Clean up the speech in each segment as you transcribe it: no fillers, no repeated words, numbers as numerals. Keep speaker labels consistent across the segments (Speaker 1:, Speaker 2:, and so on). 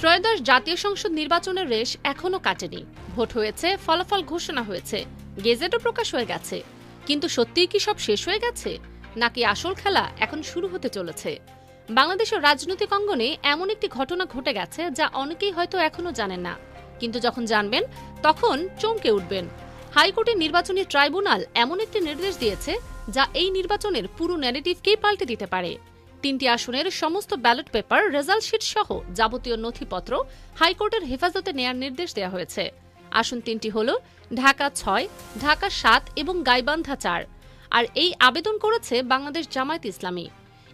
Speaker 1: ত্রয়োদশ জাতীয় সংসদ নির্বাচনের রেশ এখনো কাটেনি। ভোট হয়েছে, ফলাফল ঘোষণা হয়েছে, গেজেটও প্রকাশ হয়ে গেছে। কিন্তু সত্যিই কি সব শেষ হয়ে গেছে, নাকি আসল খেলা এখন শুরু হতে চলেছে? বাংলাদেশের রাজনৈতিক অঙ্গনে এমন একটি ঘটনা ঘটে গেছে যা অনেকেই হয়তো এখনো জানেন না, কিন্তু যখন জানবেন তখন চমকে উঠবেন। হাইকোর্টের নির্বাচনী ট্রাইব্যুনাল এমন একটি নির্দেশ দিয়েছে যা এই নির্বাচনের পুরো ন্যারেটিভকেই পাল্টে দিতে পারে। 3টি আসনের সমস্ত ব্যালট পেপার, রেজাল্ট শিট সহ যাবতীয় নথিপত্র হাইকোর্টের হেফাজতে নেয়ার নির্দেশ দেওয়া হয়েছে। আসন 3টি হল ঢাকা 6, ঢাকা 7 এবং গাইবান্ধা 4। আর এই আবেদন করেছে বাংলাদেশ জামায়াত ইসলামী।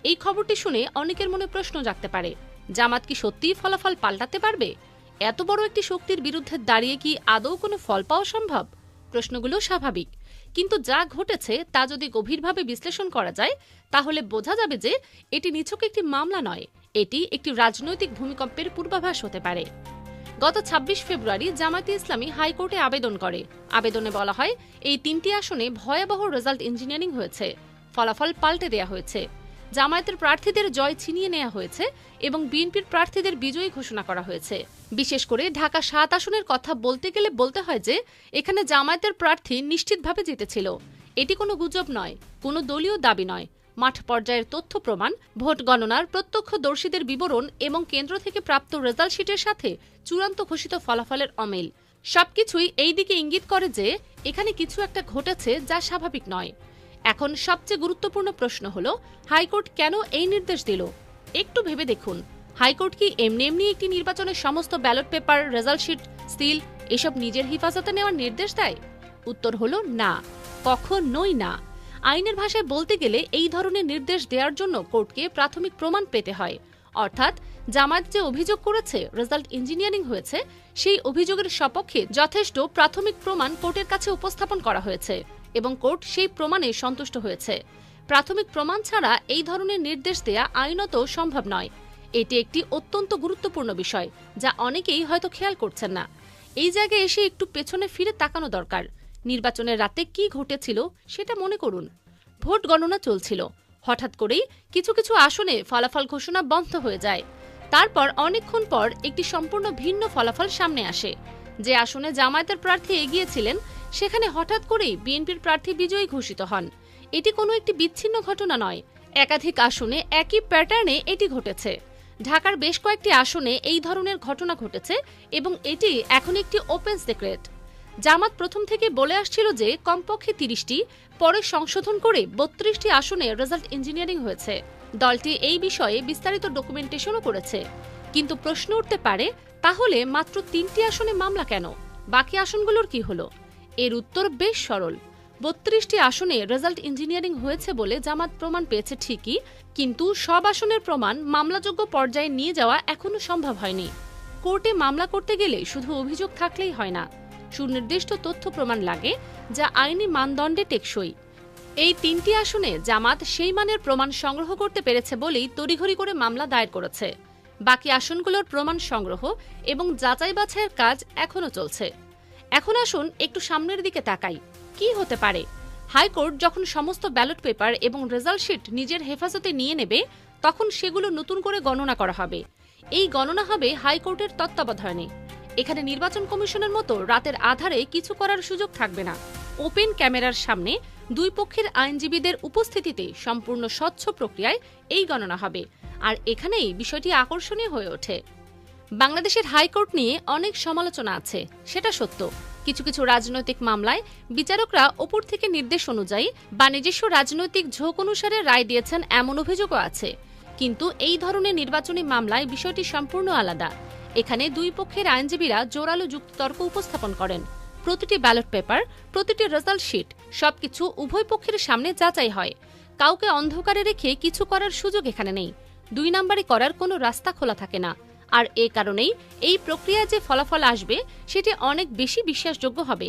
Speaker 1: এই খবরটি শুনে অনেকের মনে প্রশ্ন জাগতে পারে, জামাত কি সত্যিই ফলাফল পাল্টাতে পারবে? এত বড় একটি শক্তির বিরুদ্ধে দাঁড়িয়ে কি আদৌ কোনো ফল পাওয়া সম্ভব? প্রশ্নগুলো স্বাভাবিক, কিন্তু যা ঘটেছে তা যদি গভীরভাবে বিশ্লেষণ করা যায় তাহলে বোঝা যাবে যে এটি নিছক একটি মামলা নয়, এটি একটি রাজনৈতিক ভূমিকম্পের পূর্বাভাস হতে পারে। গত 26 ফেব্রুয়ারি জামায়াতে ইসলামী হাইকোর্টে আবেদন করে। আবেদনে বলা হয়, এই 3টি আসনে ভয়াবহ রেজাল্ট ইঞ্জিনিয়ারিং হয়েছে, ফলাফল পাল্টে দেয়া হয়েছে, জামায়াতের প্রার্থীদের জয় ছিনিয়ে নেওয়া হয়েছে এবং বিএনপির প্রার্থীদের বিজয়ী ঘোষণা করা হয়েছে। বিশেষ করে ঢাকা 7 আসনের কথা বলতে গেলে বলতে হয় যে এখানে জামায়াতের প্রার্থী নিশ্চিতভাবে জিতেছিল। এটি কোনো গুজব নয়, কোনো দলীয় দাবি নয়। মাঠ পর্যায়ের তথ্য প্রমাণ, ভোট গণনার প্রত্যক্ষদর্শীদের বিবরণ এবং কেন্দ্র থেকে প্রাপ্ত রেজাল্ট শিটের সাথে চূড়ান্ত ঘোষিত ফলাফলের অমিল সবকিছুই এই দিকে ইঙ্গিত করে যে এখানে কিছু একটা ঘটেছে যা স্বাভাবিক নয়। এখন সবচেয়ে গুরুত্বপূর্ণ প্রশ্ন হলো, হাইকোর্ট কেন এই নির্দেশ দিল? একটু ভেবে দেখুন, হাইকোর্ট কি এমনি এমনি একটি নির্বাচনের সমস্ত ballot paper, result sheet, seal এসব নিজের হেফাজতে নেওয়ার নির্দেশ দেয়? উত্তর হলো না, কখনোই না। আইনের ভাষায় বলতে গেলে এই ধরনের নির্দেশ দেওয়ার জন্য কোর্টকে প্রাথমিক প্রমাণ পেতে হয়। অর্থাৎ জামায়াত যে অভিযোগ করেছে রেজাল্ট ইঞ্জিনিয়ারিং হয়েছে, সেই অভিযোগের সপক্ষে যথেষ্ট প্রাথমিক প্রমাণ কোর্টের কাছে উপস্থাপন করা হয়েছে এবং কোর্ট সেই প্রমাণে সন্তুষ্ট হয়েছে। প্রাথমিক প্রমাণ ছাড়া এই ধরনের নির্দেশ দেয়া আইনত সম্ভব নয়। এটি একটি অত্যন্ত গুরুত্বপূর্ণ বিষয় যা অনেকেই হয়তো খেয়াল করছেন না। এই জায়গায় এসে একটু পেছনে ফিরে তাকানো দরকার। নির্বাচনের রাতে কি ঘটেছিল সেটা মনে করুন। ভোট গণনা চলছিল, হঠাৎ করেই কিছু কিছু আসনে ফলাফল ঘোষণা বন্ধ হয়ে যায়। তারপর অনেকক্ষণ পর একটি সম্পূর্ণ ভিন্ন ফলাফল সামনে আসে। যে আসনে জামায়াতের প্রার্থী এগিয়েছিলেন সেখানে হঠাৎ করেই বিএনপির প্রার্থী বিজয়ী ঘোষিত হন। এটি কোনো একটি বিচ্ছিন্ন ঘটনা নয়, একাধিক আসনে একই প্যাটার্নে এটি ঘটেছে। ঢাকার বেশ কয়েকটি আসনে এই ধরনের ঘটনা ঘটেছে এবং এটি এখন একটি ওপেন সিক্রেট। জামাত প্রথম থেকে বলে আসছিল যে কমপক্ষে 30টি, পরে সংশোধন করে 32টি আসনে রেজাল্ট ইঞ্জিনিয়ারিং হয়েছে। দলটি এই বিষয়ে বিস্তারিত ডকুমেন্টেশনও করেছে। কিন্তু প্রশ্ন উঠতে পারে, তাহলে মাত্র 3টি আসনে মামলা কেন? বাকি আসনগুলোর কি হলো? এর উত্তর বেশ সরল। 32টি আসনে রেজাল্ট ইঞ্জিনিয়ারিং হয়েছে বলে জামাত প্রমাণ পেয়েছে ঠিকই, কিন্তু সব আসনের প্রমাণ মামলাযোগ্য পর্যায়ে নিয়ে যাওয়া এখনো সম্ভব হয়নি। কোর্টে মামলা করতে গেলে শুধু অভিযোগ থাকলেই হয় না, সুনির্দিষ্ট তথ্য প্রমাণ লাগে যা আইনি মানদণ্ডে টেকসই। এই 3টি আসনে জামাত সেই মানের প্রমাণ সংগ্রহ করতে পেরেছে বলেই তড়িঘড়ি করে মামলা দায়ের করেছে। বাকি আসনগুলোর প্রমাণ সংগ্রহ এবং যাচাই বাছাইয়ের কাজ এখনো চলছে। এখন আসুন একটু সামনের দিকে তাকাই, কি হতে পারে? হাইকোর্ট যখন সমস্ত ব্যালট পেপার এবং রেজাল্ট শিট নিজের হেফাজতে নিয়ে নেবে, তখন সেগুলো নতুন করে গণনা করা হবে। এই গণনা হবে হাইকোর্টের তত্ত্বাবধানে। এখানে নির্বাচন কমিশনের মতো রাতের আধারে কিছু করার সুযোগ থাকবে না। ওপেন ক্যামেরার সামনে দুই পক্ষের আইনজীবীদের উপস্থিতিতে সম্পূর্ণ স্বচ্ছ প্রক্রিয়ায় এই গণনা হবে। আর এখানেই বিষয়টি আকর্ষণীয় হয়ে ওঠে। বাংলাদেশের হাইকোর্ট নিয়ে অনেক সমালোচনা আছে, সেটা সত্য। কিছু কিছু রাজনৈতিক মামলায় বিচারকরা ওপর থেকে নির্দেশ অনুযায়ী বা নিজস্ব রাজনৈতিক ঝোঁক অনুসারে রায় দিয়েছেন, এমন অভিযোগও আছে। কিন্তু এই ধরনের নির্বাচনী মামলায় বিষয়টি সম্পূর্ণ আলাদা। এখানে দুই পক্ষের আইনজীবীরা জোরালো যুক্তিতর্ক উপস্থাপন করেন। প্রতিটি ব্যালট পেপার, প্রতিটি রেজাল্ট শিট সবকিছু উভয় পক্ষের সামনে যাচাই হয়। কাউকে অন্ধকারে রেখে কিছু করার সুযোগ এখানে নেই। 2 নম্বরে করার কোনো রাস্তা খোলা থাকে না। আর এ কারণেই এই প্রক্রিয়ায় যে ফলাফল আসবে সেটি অনেক বেশি বিশ্বাসযোগ্য হবে।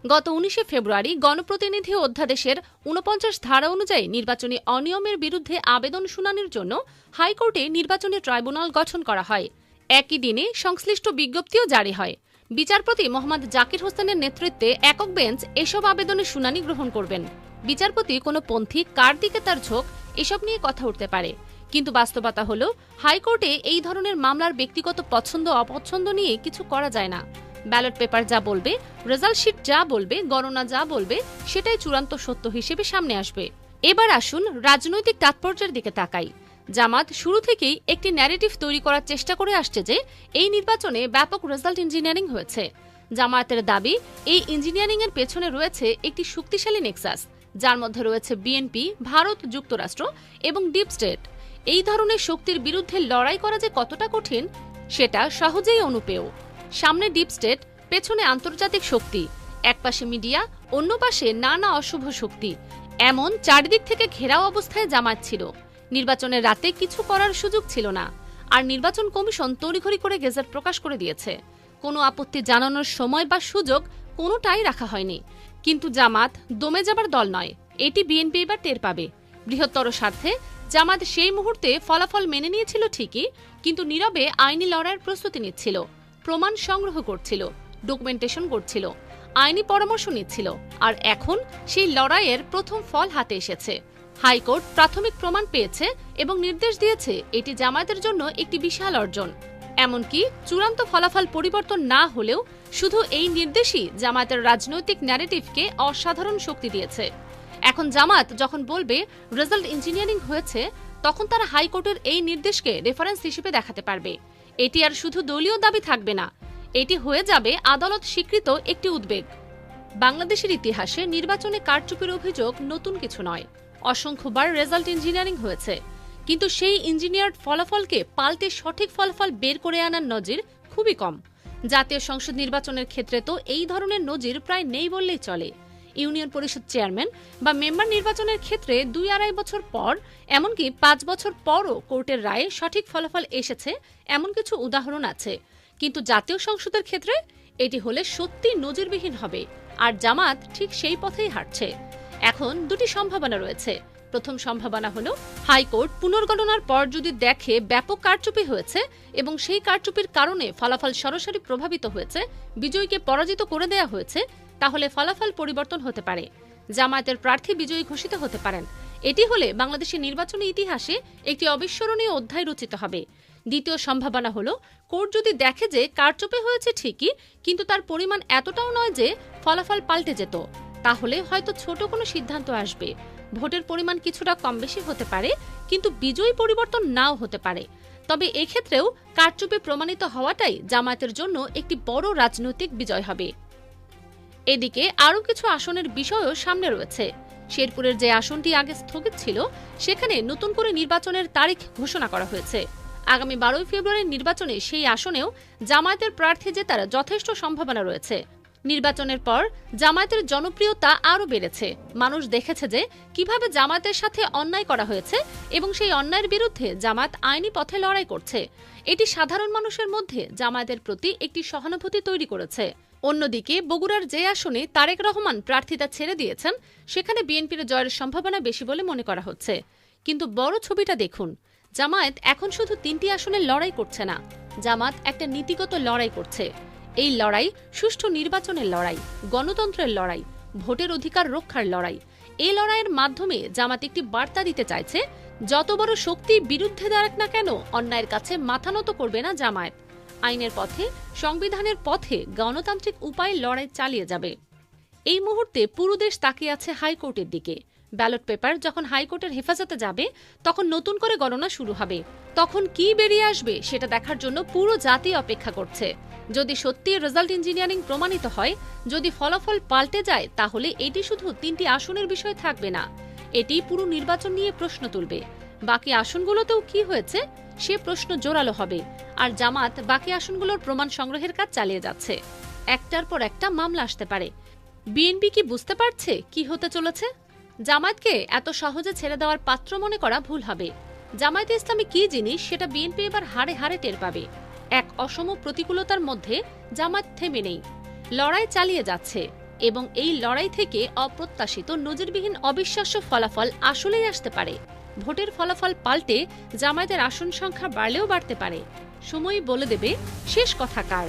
Speaker 1: গত 19 ফেব্রুয়ারি গণপ্রতিনিধি অধ্যাদেশের 49 ধারা অনুযায়ী নির্বাচনী অনিয়মের বিরুদ্ধে আবেদন শুনানির জন্য হাইকোর্টে নির্বাচনী ট্রাইব্যুনাল গঠন করা হয়। একই দিনে সংশ্লিষ্ট বিজ্ঞপ্তিও জারি হয়। বিচারপতি মোহাম্মদ জাকির হোসেনের নেতৃত্বে একক বেঞ্চ এসব আবেদনের শুনানি গ্রহণ করবেন। বিচারপতি কোনো পন্থী কার দিকে তার ঝোঁক এসব নিয়ে কথা উঠতে পারে, কিন্তু বাস্তবতা হলো হাইকোর্টে এই ধরনের মামলার ব্যক্তিগত পছন্দ অপছন্দ নিয়ে কিছু করা যায় না। ব্যালট পেপার যা বলবে, রেজাল্ট শিট যা বলবে, গণনা যা বলবে সেটাই চূড়ান্ত সত্য হিসেবে সামনে আসবে। এবার আসুন রাজনৈতিক তাৎপর্যের দিকে তাকাই। জামাত শুরু থেকেই একটি ন্যারেটিভ তৈরি করার চেষ্টা করে আসছে যে এই নির্বাচনে ব্যাপক রেজাল্ট ইঞ্জিনিয়ারিং হয়েছে। জামায়াতের দাবি, এই ইঞ্জিনিয়ারিং এর পেছনে রয়েছে একটি শক্তিশালী নেক্সাস, যার মধ্যে রয়েছে বিএনপি, ভারত, যুক্তরাষ্ট্র এবং ডিপ স্টেট। এই ধরনের শক্তির বিরুদ্ধে লড়াই করা যে কতটা কঠিন সেটা সহজেই অনুপেয়। সামনে ডিপ স্টেট, পেছনে আন্তর্জাতিক শক্তি, একপাশে মিডিয়া, অন্য পাশে নানা অশুভ শক্তি, এমন চারিদিক থেকে ঘেরাও অবস্থায় জামায়াত ছিল। নির্বাচনের রাতে কিছু করার সুযোগ ছিল না, আর নির্বাচন কমিশন তড়িঘড়ি করে গেজেট প্রকাশ করে দিয়েছে। কোনো আপত্তি জানানোর সময় বা সুযোগ কোনোটাই রাখা হয়নি। কিন্তু জামাত দমে যাবার দল নয়, এটি বিএনপি এবার টের পাবে। বৃহত্তর স্বার্থে জামাত সেই মুহূর্তে ফলাফল মেনে নিয়েছিল ঠিকই, কিন্তু নীরবে আইনি লড়াইয়ের প্রস্তুতি নিচ্ছিল, প্রমাণ সংগ্রহ করছিল, ডকুমেন্টেশন করছিল, আইনি পরামর্শ নিচ্ছিল। আর এখন সেই লড়াইয়ের প্রথম ফল হাতে এসেছে। হাইকোর্ট প্রাথমিক প্রমাণ পেয়েছে এবং নির্দেশ দিয়েছে, এটি জামায়াতের জন্য একটি বিশাল অর্জন। এমনকি চূড়ান্ত ফলাফল পরিবর্তন না হলেও শুধু এই নির্দেশই জামায়াতের রাজনৈতিক ন্যারেটিভকে অসাধারণ শক্তি দিয়েছে। এখন জামাত যখন বলবে রেজাল্ট ইঞ্জিনিয়ারিং হয়েছে, তখন তারা হাইকোর্টের এই নির্দেশকে রেফারেন্স হিসেবে দেখাতে পারবে। এটি আর শুধু দলীয় দাবি থাকবে না, এটি হয়ে যাবে আদালত স্বীকৃত একটি উদ্বেগ। বাংলাদেশের ইতিহাসে নির্বাচনে কারচুপির অভিযোগ নতুন কিছু নয়। অসংখ্যবার রেজাল্ট ইঞ্জিনিয়ারিং হয়েছে, কিন্তু সেই ইঞ্জিনিয়ার্ড ফলাফলকে পাল্টে সঠিক ফলাফল বের করে আনার নজির খুবই কম। জাতীয় সংসদ নির্বাচনের ক্ষেত্রে তো এই ধরনের নজির প্রায় নেই বললেই চলে। ইউনিয়ন পরিষদ চেয়ারম্যান বা মেম্বার নির্বাচনের ক্ষেত্রে 2-2.5 বছর পর, এমনকি 5 বছর পরও কোর্টের রায়ে সঠিক ফলাফল এসেছে, এমন কিছু উদাহরণ আছে। কিন্তু জাতীয় সংসদের ক্ষেত্রে এটি হলে সত্যি নজিরবিহীন হবে, আর জামাত ঠিক সেই পথেই হাঁটছে। এখন দুটি সম্ভাবনা রয়েছে। প্রথম সম্ভাবনা হলো হাইকোর্ট পুনর্গণনার পর যদি দেখে ব্যাপক কারচুপি হয়েছে এবং সেই কারচুপির কারণে ফলাফল সরাসরি প্রভাবিত হয়েছে, বিজয়ীকে পরাজিত করে দেয়া হয়েছে, তাহলে ফলাফল পরিবর্তন হতে পারে, জামায়াতের প্রার্থী বিজয়ী ঘোষিত হতে পারেন। এটি হলে বাংলাদেশের নির্বাচনী ইতিহাসে একটি অবিস্মরণীয় অধ্যায় রচিত হবে। দ্বিতীয় সম্ভাবনা হলো কোর্ট যদি দেখে যে কারচুপি হয়েছে ঠিকই, কিন্তু তার পরিমাণ এতটাও নয় যে ফলাফল পাল্টে যেত, তাহলে হয়তো ছোট কোনো সিদ্ধান্ত আসবে। ভোটের পরিমাণ কিছুটা কম বেশি হতে পারে, কিন্তু বিজয়ী পরিবর্তন নাও হতে পারে। তবে এক্ষেত্রেও কারচুপি প্রমাণিত হওয়াটাই জামায়াতের জন্য একটি বড় রাজনৈতিক বিজয় হবে। এদিকে আরও কিছু আসনের বিষয়ও সামনে রয়েছে। শেরপুরের যে আসনটি আগে স্থগিত ছিল, সেখানে নতুন করে নির্বাচনের তারিখ ঘোষণা করা হয়েছে। আগামী 12 ফেব্রুয়ারির নির্বাচনে সেই আসনেও জামায়াতের প্রার্থী জেতার যথেষ্ট সম্ভাবনা রয়েছে। নির্বাচনের পর জামায়াতের জনপ্রিয়তা আরও বেড়েছে। মানুষ দেখেছে যে কিভাবে জামায়াতের সাথে অন্যায় করা হয়েছে এবং সেই অন্যায়ের বিরুদ্ধে জামায়াত আইনি পথে লড়াই করছে। এটি সাধারণ মানুষের মধ্যে জামায়াতের প্রতি একটি সহানুভূতি তৈরি করেছে। অন্যদিকে বগুড়ার যে আসনে তারেক রহমান প্রার্থিতা ছেড়ে দিয়েছেন, সেখানে বিএনপির জয়ের সম্ভাবনা বেশি বলে মনে করা হচ্ছে। কিন্তু বড় ছবিটা দেখুন, জামায়াত এখন শুধু 3টি আসনে লড়াই করছে না, জামায়াত একটা নীতিগত লড়াই করছে। এই লড়াই সুষ্ঠু নির্বাচনের লড়াই, গণতন্ত্রের লড়াই, ভোটের অধিকার রক্ষার লড়াই। এই লড়াইয়ের মাধ্যমে জামাত একটি বার্তা দিতে চাইছে, যত বড় শক্তি বিরুদ্ধে দাঁড়াক না কেন, অন্যায়ের কাছে মাথা নত করবে না জামায়াত। আইনের পথে, সংবিধানের পথে গণতান্ত্রিক উপায়ে লড়াই চালিয়ে যাবে। এই মুহূর্তে পুরো দেশ তাকিয়ে আছে হাইকোর্টের দিকে। ব্যালট পেপার যখন হাইকোর্টের হেফাজতে যাবে, তখন নতুন করে গণনা শুরু হবে। তখন কি বেরিয়ে আসবে সেটা দেখার জন্য পুরো জাতি অপেক্ষা করছে। যদি সত্যি রেজাল্ট ইঞ্জিনিয়ারিং প্রমাণিত হয়, যদি ফলাফল পাল্টে যায়, তাহলে এটি শুধু 3টি আসনের বিষয় থাকবে না, এটি পুরো নির্বাচন নিয়ে প্রশ্ন তুলবে। বাকি আসনগুলোতেও কি হয়েছে সে প্রশ্ন জোরালো হবে। আর জামাত বাকি আসনগুলোর প্রমাণ সংগ্রহের কাজ চালিয়ে যাচ্ছে। একটার পর একটা মামলা আসতে পারে। বিএনপি কি বুঝতে পারছে কি হতে চলেছে? জামায়াতকে এত সহজে ছেড়ে দেওয়ার পাত্র মনে করা ভুল হবে। জামায়াতে ইসলামী কি জিনিস সেটা বিএনপি এবার হাড়ে হাড়ে টের পাবে। এক অসম প্রতিকূলতার মধ্যে জামায়াত থেমে নেই, লড়াই চালিয়ে যাচ্ছে এবং এই লড়াই থেকে অপ্রত্যাশিত নজিরবিহীন অবিশ্বাস্য ফলাফল আসলেই আসতে পারে। ভোটের ফলাফল পাল্টে জামায়াতের আসন সংখ্যা বাড়লেও বাড়তে পারে। সময়ই বলে দেবে শেষ কথা কার।